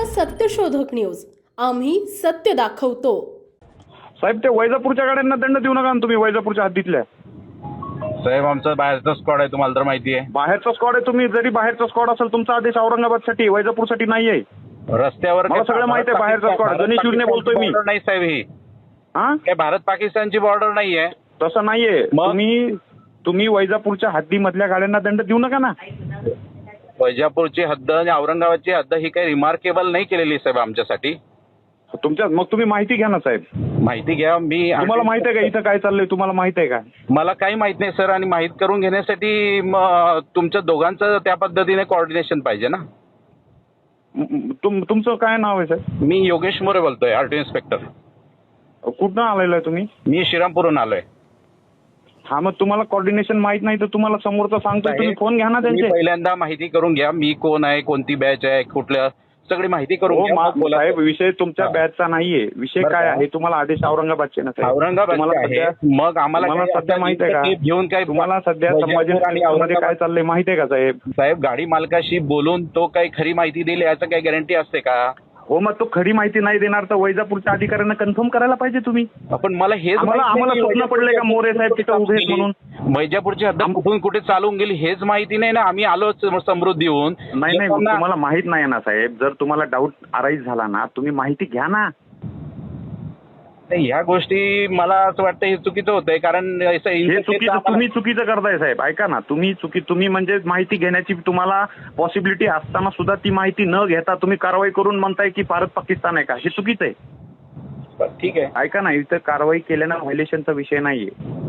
सत्यशोधक न्यूज, आम्ही सत्य दाखवतो। साहेब, ते वैजापूरच्या गाड्यांना दंड देऊ नका ना तुम्ही, वैजापूरच्या हद्दीतल्या। साहेब, आमचा बाहेरचा स्क्वॉड आहे, तुम्हाला तर माहिती आहे। बाहेरचा स्क्वॉड आहे, तुम्ही जरी बाहेरचा स्क्वॉड असेल, तुमचा आदेश औरंगाबादसाठी वैजापूरसाठी नाहीये। रस्त्यावर मला सगळं माहिती आहे, बाहेरचा स्क्वॉड गणेश शिवने बोलतोय मी। बॉर्डर नाही साहेब, ही हा काय भारत पाकिस्तानची बॉर्डर नाहीये। तसं नाहीये। तुम्ही वैजापूरच्या हद्दीमधल्या गाड्यांना दंड देऊ नका ना। वैजापूरची हद्द आणि औरंगाबादची हद्द ही काही रिमार्केबल नाही केलेली साहेब आमच्यासाठी। मग तुम्ही माहिती घ्या ना साहेब, माहिती घ्या। तुम्हाला माहित आहे का इथं काय चाललंय, तुम्हाला माहित आहे का? मला काही माहित नाही सर, आणि माहित करून घेण्यासाठी तुमच्या दोघांचं त्या पद्धतीने कोऑर्डिनेशन पाहिजे ना। तुमचं काय नाव आहे साहेब? मी योगेश मोरे बोलतोय, आरटीओ इन्स्पेक्टर। कुठनं आलेलं आहे तुम्ही? मी श्रीरामपूरहून आलोय। हा, मग तुम्हाला कोऑर्डिनेशन माहित नाही तर तुम्हाला समोरचा सांगतो, तुम्ही फोन घ्या ना त्यांचे। पहिल्यांदा माहिती करून घ्या, मी कोण आहे, कोणती बॅच आहे, कुठल्या सगळी माहिती करून घ्या। साहेब, विषय तुमच्या बॅचचा नाहीये, विषय काय आहे, तुम्हाला आदेश औरंगाबादचे ना साहेब। औरंगाबाद मग आम्हाला सध्या माहित आहे का घेऊन काय तुम्हाला सध्या संभाजीनगरमध्ये काय चाललंय माहित आहे का साहेब? साहेब, गाडी मालकाशी बोलून तो काही खरी माहिती दिली याचं काही गॅरंटी असते का? हो, मग तो खरी माहिती नाही देणार तर वैजापूरच्या अधिकाऱ्यांना कन्फर्म करायला पाहिजे तुम्ही। आपण मला हेच आम्हाला स्वप्न पडले का मोरे साहेब तिथं उभे आहेत म्हणून? वैजापूरची हद्द कुठून कुठे चालून गेली हेच माहिती नाही ना। आम्ही आलो समृद्धी होऊन। नाही, तुम्हाला माहित नाही ना साहेब। जर तुम्हाला डाऊट अराईज झाला ना, तुम्ही माहिती घ्या ना। ह्या गोष्टी मला असं वाटतं हे चुकीचं होतंय, कारण तुम्ही चुकीचं करताय साहेब। ऐका ना, तुम्ही म्हणजे माहिती घेण्याची तुम्हाला पॉसिबिलिटी असताना सुद्धा ती माहिती न घेता तुम्ही कारवाई करून म्हणताय की भारत पाकिस्तान आहे का, हे चुकीचं आहे। ठीक आहे, ऐका ना, इथं कारवाई केल्यानं व्हायलेशनचा विषय नाहीये।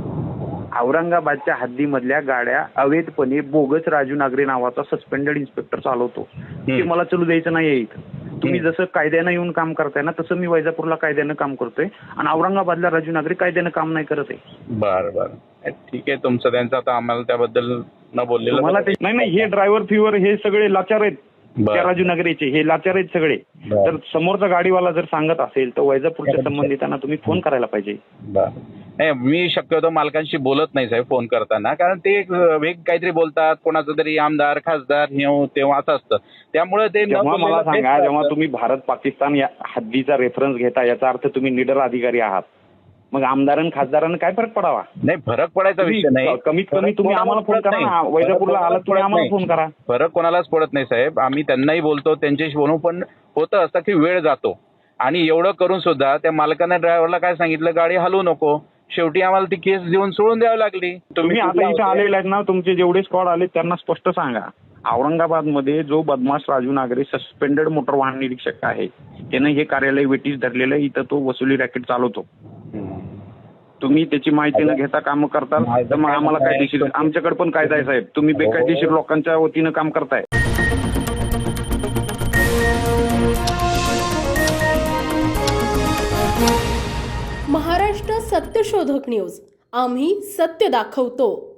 औरंगाबादच्या हद्दीमधल्या गाड्या अवैधपणे बोगस राजू नागरे नावाचा सस्पेंडेड इन्स्पेक्टर चालवतो, ते मला चालू द्यायचं नाहीये इथं। तुम्ही जसं कायद्यानं येऊन काम करताय ना, तसं मी वैजापूरला कायद्यानं काम करतोय आणि औरंगाबादला राजू नागरे कायद्यानं काम नाही करत आहे। बरं ठीक आहे तुमचं त्यांचं, आता आम्हाला त्याबद्दल न बोललेलं मला नाही, हे ड्रायव्हर फिवर हे सगळे लाचार आहेत त्या राजू नागरेचे, हे लाचार आहेत सगळे। तर समोरचा गाडीवाला जर सांगत असेल तर वैजापूरच्या संबंधितांना तुम्ही फोन करायला पाहिजे। नाही, मी शक्यतो मालकांशी बोलत नाही साहेब फोन करताना, कारण ते काहीतरी बोलतात, कोणाचा तरी आमदार खासदार तेव्हा असं असतं, त्यामुळे ते मला सांगा, जेव्हा तुम्ही भारत पाकिस्तान या हद्दीचा रेफरन्स घेता याचा अर्थ तुम्ही निडर अधिकारी आहात, मग आमदारांना खासदारांना काय फरक पडावा? नाही, फरक पडायचा विषय नाही। कमीत कमी तुम्ही आम्हाला फोन करा, वैजापूरला आलात तुम्ही आम्हाला फोन करा। फरक कोणालाच पडत नाही साहेब, आम्ही त्यांनाही बोलतो, त्यांच्याशी बोलू, पण होतं असं की वेळ जातो आणि एवढं करून सुद्धा त्या मालकाने ड्रायव्हरला काय सांगितलं, गाडी हलवू नको, शेवटी आम्हाला ती केस देऊन सोडून द्यावी लागली। तुम्ही आता इथे आलेले आहेत ना, तुमचे जेवढे स्क्वॉड आले त्यांना स्पष्ट सांगा, औरंगाबादमध्ये जो बदमाश राजू नागरे सस्पेंडेड मोटर वाहन निरीक्षक आहे, त्यानं हे कार्यालय वेटीस धरलेलं आहे, इथं तो वसुली रॅकेट चालवतो। तुम्ही त्याची माहिती न घेता काम करताल तर मग आम्हाला कायदेशीर, आमच्याकडे पण कायदा आहे साहेब, तुम्ही बेकायदेशीर लोकांच्या वतीनं काम करताय। महाराष्ट्र सत्यशोधक न्यूज, आम्ही सत्य दाखवतो।